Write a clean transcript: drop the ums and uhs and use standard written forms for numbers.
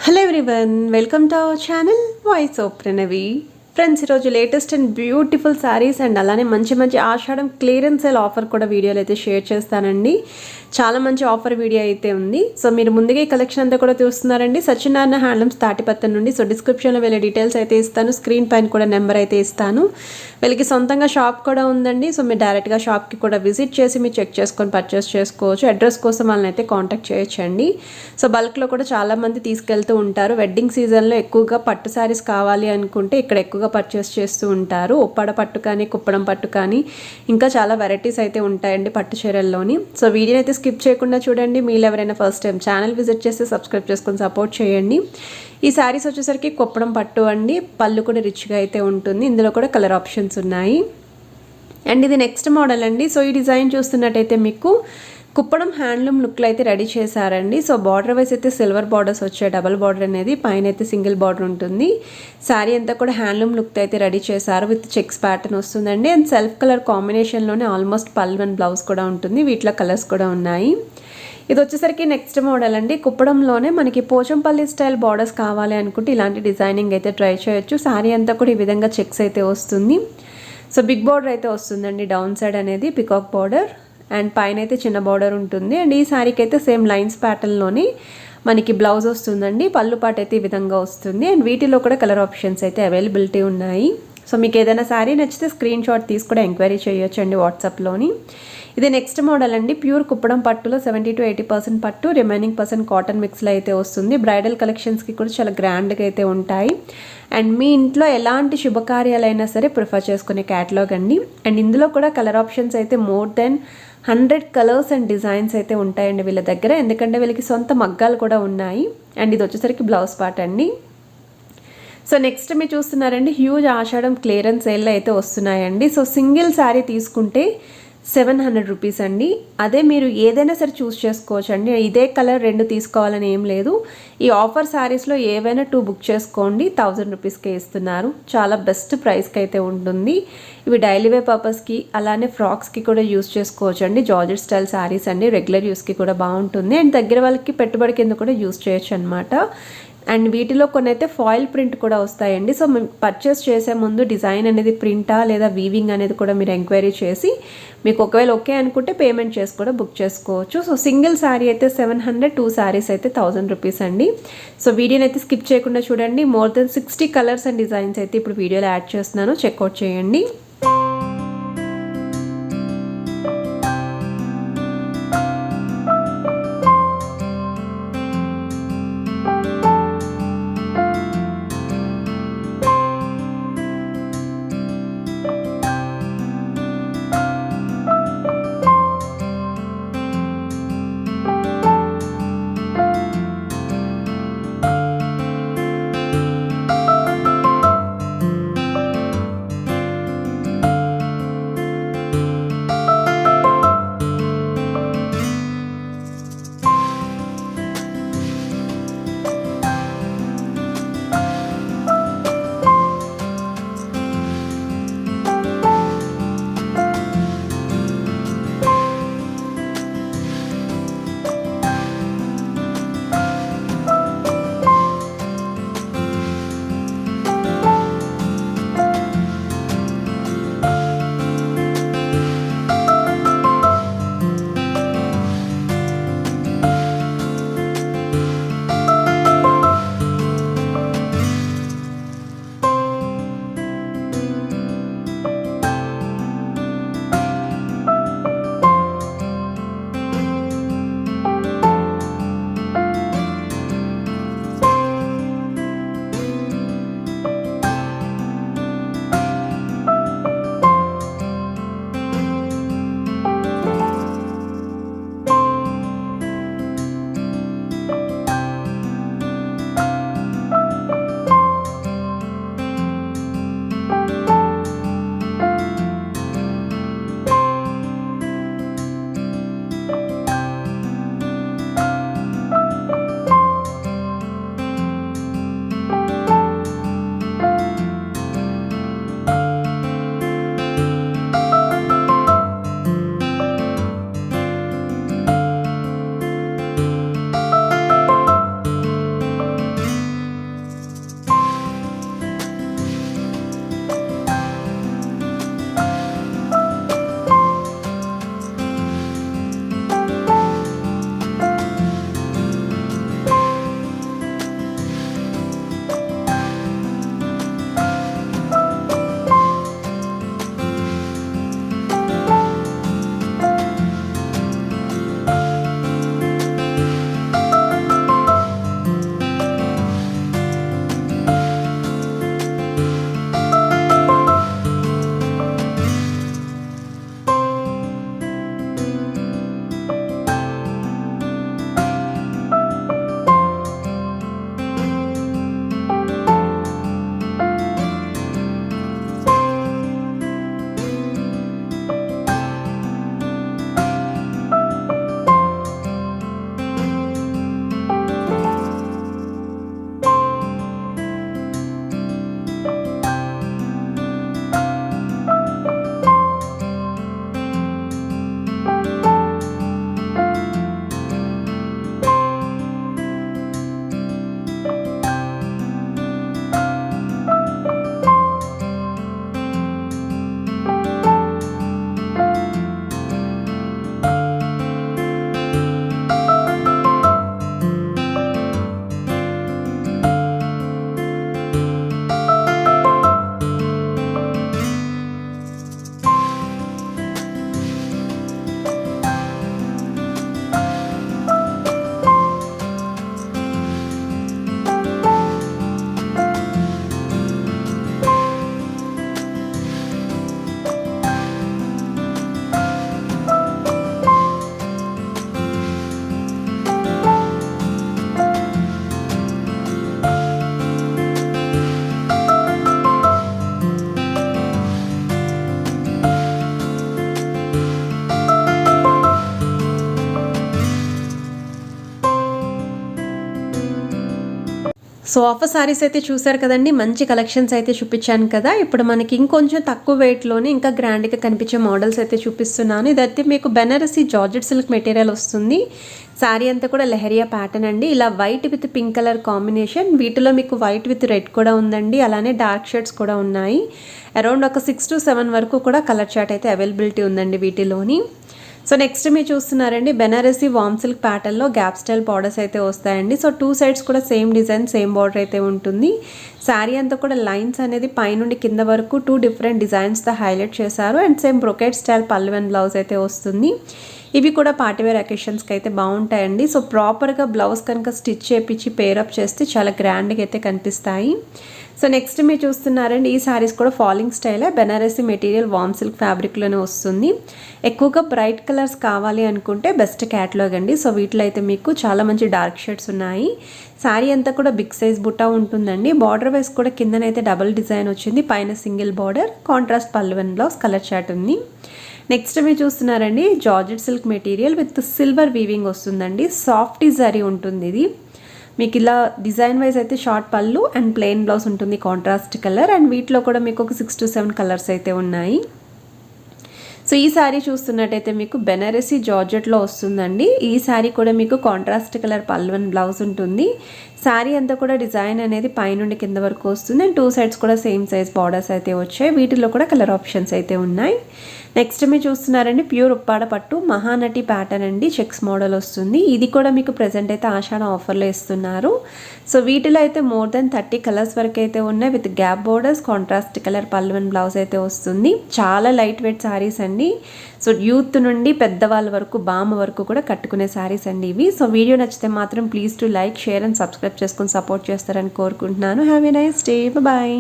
Hello everyone, welcome to our channel voice of Pranavi. Friends, ఈరోజు latest and beautiful saris and అలానే మంచి మంచి ఆషాఢం clearance sale offer కూడా వీడియోలు అయితే షేర్ చేస్తానండి. చాలా మంచి ఆఫర్ వీడియో అయితే ఉంది. సో మీరు ముందుగా ఈ కలెక్షన్ అంతా కూడా చూస్తున్నారండి. సత్యనారాయణ హ్యాండ్లూమ్స్ తాటిపత్తం నుండి. సో డిస్క్రిప్షన్లో వీళ్ళ డీటెయిల్స్ అయితే ఇస్తాను, స్క్రీన్ పైన కూడా నెంబర్ అయితే ఇస్తాను. వీళ్ళకి సొంతంగా షాప్ కూడా ఉందండి. సో మీరు డైరెక్ట్గా షాప్కి కూడా విజిట్ చేసి మీరు చెక్ చేసుకొని పర్చేస్ చేసుకోవచ్చు. అడ్రస్ కోసం వాళ్ళని అయితే కాంటాక్ట్ చేయొచ్చండి. సో బల్క్లో కూడా చాలామంది తీసుకెళ్తూ ఉంటారు. వెడ్డింగ్ సీజన్లో ఎక్కువగా పట్టు శారీస్ కావాలి అనుకుంటే ఇక్కడ ఎక్కువగా పర్చేస్ చేస్తూ ఉంటారు. ఉప్పాడ పట్టు కానీ, కుప్పడం పట్టు కానీ, ఇంకా చాలా వెరైటీస్ అయితే ఉంటాయండి పట్టు చీరల్లోని. సో వీడియోని అయితే స్కిప్ చేయకుండా చూడండి. మీరు ఎవరైనా ఫస్ట్ టైం ఛానల్ విజిట్ చేస్తే సబ్స్క్రైబ్ చేసుకొని సపోర్ట్ చేయండి. ఈ శారీస్ వచ్చేసరికి కుప్పడం పట్టు అండి. పళ్ళు కూడా రిచ్గా అయితే ఉంటుంది. ఇందులో కూడా కలర్ ఆప్షన్స్ ఉన్నాయి. అండ్ ఇది నెక్స్ట్ మోడల్ అండి. సో ఈ డిజైన్ చూస్తున్నట్టయితే మీకు కుప్పడం హ్యాండ్లూమ్ లుక్లో అయితే రెడీ చేశారండి. సో బార్డర్ వైస్ అయితే సిల్వర్ బార్డర్స్ వచ్చాయి, డబల్ బార్డర్ అనేది, పైన అయితే సింగిల్ బార్డర్ ఉంటుంది. శారీ అంతా కూడా హ్యాండ్లూమ్ లుక్తో అయితే రెడీ చేశారు. విత్ చెక్స్ ప్యాటర్న్ వస్తుందండి. అండ్ సెల్ఫ్ కలర్ కాంబినేషన్లోనే ఆల్మోస్ట్ పళ్ళు అండ్ బ్లౌజ్ కూడా ఉంటుంది. వీటిలో కలర్స్ కూడా ఉన్నాయి. ఇది వచ్చేసరికి నెక్స్ట్ మోడల్ అండి. కుప్పడంలోనే మనకి పోచంపల్లి స్టైల్ బార్డర్స్ కావాలి అనుకుంటే ఇలాంటి డిజైనింగ్ అయితే ట్రై చేయొచ్చు. శారీ అంతా కూడా ఈ విధంగా చెక్స్ అయితే వస్తుంది. సో బిగ్ బార్డర్ అయితే వస్తుందండి, డౌన్ సైడ్ అనేది పికాక్ బార్డర్, అండ్ పైన అయితే చిన్న బార్డర్ ఉంటుంది. అండ్ ఈ శారీకి అయితే సేమ్ లైన్స్ ప్యాటర్న్లోని మనకి బ్లౌజ్ వస్తుందండి. పళ్ళు పాట అయితే ఈ విధంగా వస్తుంది. అండ్ వీటిలో కూడా కలర్ ఆప్షన్స్ అయితే అవైలబిలిటీ ఉన్నాయి. సో మీకు ఏదైనా శారీ నచ్చితే స్క్రీన్ షాట్ తీసి కూడా ఎంక్వైరీ చేయొచ్చు అండి వాట్సాప్లోని. ఇది నెక్స్ట్ మోడల్ అండి. ప్యూర్ కుప్పడం పట్టులో 70 to 80% పట్టు, రిమైనింగ్ పర్సెంట్ కాటన్ మిక్స్లో అయితే వస్తుంది. బ్రైడల్ కలెక్షన్స్కి కూడా చాలా గ్రాండ్గా అయితే ఉంటాయి. అండ్ మీ ఇంట్లో ఎలాంటి శుభకార్యాలైనా సరే ప్రిఫర్ చేసుకునే క్యాటలాగ్ అండి. అండ్ ఇందులో కూడా కలర్ ఆప్షన్స్ అయితే more than 100 colours and designs అయితే ఉంటాయండి వీళ్ళ దగ్గర. ఎందుకంటే వీళ్ళకి సొంత మగ్గాలు కూడా ఉన్నాయి. అండ్ ఇది వచ్చేసరికి బ్లౌజ్ పార్ట్ అండి. సో నెక్స్ట్ మీరు చూస్తున్నారండి, హ్యూజ్ ఆషాఢం క్లియరెన్స్ సేల్లో అయితే వస్తున్నాయండి. సో సింగిల్ శారీ తీసుకుంటే 700 రూపీస్ అండి. అదే మీరు ఏదైనా సరే చూస్ చేసుకోవచ్చు అండి. ఇదే కలర్ 2 తీసుకోవాలని ఏం లేదు. ఈ ఆఫర్ శారీస్లో ఏవైనా 2 బుక్ చేసుకోండి, 1000 రూపీస్కే ఇస్తున్నారు. చాలా బెస్ట్ ప్రైస్కి అయితే ఉంటుంది. ఇవి డైలీ వేర్ పర్పస్కి అలానే ఫ్రాక్స్కి కూడా యూస్ చేసుకోవచ్చు అండి. జార్జెట్ స్టైల్ శారీస్ అండి, రెగ్యులర్ యూస్కి కూడా బాగుంటుంది. అండ్ దగ్గర వాళ్ళకి పెట్టుబడి కింద కూడా యూస్ చేయొచ్చు అనమాట. అండ్ వీటిలో కొన్ని అయితే ఫాయిల్ ప్రింట్ కూడా వస్తాయండి. సో మేము పర్చేస్ చేసే ముందు డిజైన్ అనేది ప్రింటా లేదా వీవింగ్ అనేది కూడా మీరు ఎంక్వైరీ చేసి మీకు ఒకవేళ ఓకే అనుకుంటే పేమెంట్ చేసి కూడా బుక్ చేసుకోవచ్చు. సో సింగిల్ శారీ అయితే 700, 2 శారీస్ అయితే 1000 రూపీస్ అండి. సో వీడియోని అయితే స్కిప్ చేయకుండా చూడండి. More than 60 colours and designs అయితే ఇప్పుడు వీడియోలో యాడ్ చేస్తున్నాను, చెక్అవుట్ చేయండి. సో ఆఫర్ సారీస్ అయితే చూసారు కదండి, మంచి కలెక్షన్స్ అయితే చూపించాను కదా. ఇప్పుడు మనకి ఇంకొంచెం తక్కువ వెయిట్లోనే ఇంకా గ్రాండ్గా కనిపించే మోడల్స్ అయితే చూపిస్తున్నాను. ఇదైతే మీకు బెనారసి జార్జెట్ సిల్క్ మెటీరియల్ వస్తుంది. శారీ అంతా కూడా లెహరియా ప్యాటర్న్ అండి. ఇలా white with pink colour combination, వీటిలో మీకు వైట్ విత్ రెడ్ కూడా ఉందండి. అలానే డార్క్ షేడ్స్ కూడా ఉన్నాయి. అరౌండ్ ఒక 6 to 7 వరకు కూడా కలర్ చార్ట్ అయితే అవైలబిలిటీ ఉందండి వీటిలోని. సో నెక్స్ట్ మీరు చూస్తున్నారండి, బెనారసి వామ్ సిల్క్ ప్యాటర్న్లో గ్యాప్ స్టైల్ బార్డర్స్ అయితే వస్తాయండి. సో 2 సైడ్స్ కూడా సేమ్ డిజైన్, సేమ్ బార్డర్ అయితే ఉంటుంది. శారీ అంతా కూడా లైన్స్ అనేది పైనుండి కింద వరకు 2 డిఫరెంట్ డిజైన్స్తో హైలైట్ చేశారు. అండ్ సేమ్ బ్రొకెట్ స్టైల్ పళ్ళు అండ్ బ్లౌజ్ అయితే వస్తుంది. ఇవి కూడా పార్టీవేర్ అకేషన్స్కి అయితే బాగుంటాయండి. సో ప్రాపర్గా బ్లౌజ్ కనుక స్టిచ్ చేపించి పేరప్ చేస్తే చాలా గ్రాండ్గా అయితే కనిపిస్తాయి. సో నెక్స్ట్ మీరు చూస్తున్నారండి, ఈ శారీస్ కూడా ఫాలింగ్ స్టైలే, బెనారసి మెటీరియల్ వామ్ సిల్క్ ఫ్యాబ్రిక్లోనే వస్తుంది. ఎక్కువగా బ్రైట్ కలర్స్ కావాలి అనుకుంటే బెస్ట్ క్యాటలాగ్ అండి. సో వీటిలో అయితే మీకు చాలా మంచి డార్క్ షేడ్స్ ఉన్నాయి. శారీ అంతా కూడా బిగ్ సైజ్ బుట్టా ఉంటుందండి. బార్డర్ వైస్ కూడా కిందనైతే డబుల్ డిజైన్ వచ్చింది, పైన సింగిల్ బార్డర్, కాంట్రాస్ట్ పళ్ళు అండ్ బ్లౌజ్, కలర్ చార్ట్ ఉంది. నెక్స్ట్ మీరు చూస్తున్నారండి, georgette silk material with silver weaving వస్తుందండి. సాఫ్ట్ జరీ ఉంటుంది ఇది. మీకు ఇలా డిజైన్ వైజ్ అయితే షార్ట్ పళ్ళు అండ్ ప్లెయిన్ బ్లౌజ్ ఉంటుంది, కాంట్రాస్ట్ కలర్. అండ్ వీటిలో కూడా మీకు ఒక 6 to 7 కలర్స్ అయితే ఉన్నాయి. సో ఈ శారీ చూస్తున్నట్టయితే మీకు బెనారసి జార్జెట్లో వస్తుందండి. ఈ శారీ కూడా మీకు కాంట్రాస్ట్ కలర్ పళ్ళు అండ్ బ్లౌజ్ ఉంటుంది. శారీ అంతా కూడా డిజైన్ అనేది పైనుండి కింద వరకు వస్తుంది. అండ్ 2 సైడ్స్ కూడా సేమ్ సైజ్ బార్డర్స్ అయితే వచ్చాయి. వీటిలో కూడా కలర్ ఆప్షన్స్ అయితే ఉన్నాయి. నెక్స్ట్ మీరు చూస్తున్నారండి, ప్యూర్ ఉప్పాడ పట్టు మహానటి ప్యాటర్న్ అండి, చెక్స్ మోడల్ వస్తుంది. ఇది కూడా మీకు ప్రెజెంట్ అయితే ఆషాఢ ఆఫర్లో ఇస్తున్నారు. సో వీటిలో అయితే మోర్ దెన్ 30 కలర్స్ వరకు అయితే ఉన్నాయి. With gap borders, contrast colour పళ్ళు అండ్ బ్లౌజ్ అయితే వస్తుంది. చాలా లైట్ వెయిట్ శారీస్ అండి. సో యూత్ నుండి పెద్దవాళ్ళ వరకు, బామ్మ వరకు కూడా కట్టుకునే శారీస్ అండి ఇవి. సో వీడియో నచ్చితే మాత్రం please to like, share and subscribe చేసుకొని సపోర్ట్ చేస్తారని కోరుకుంటున్నాను. Have a nice day, bye.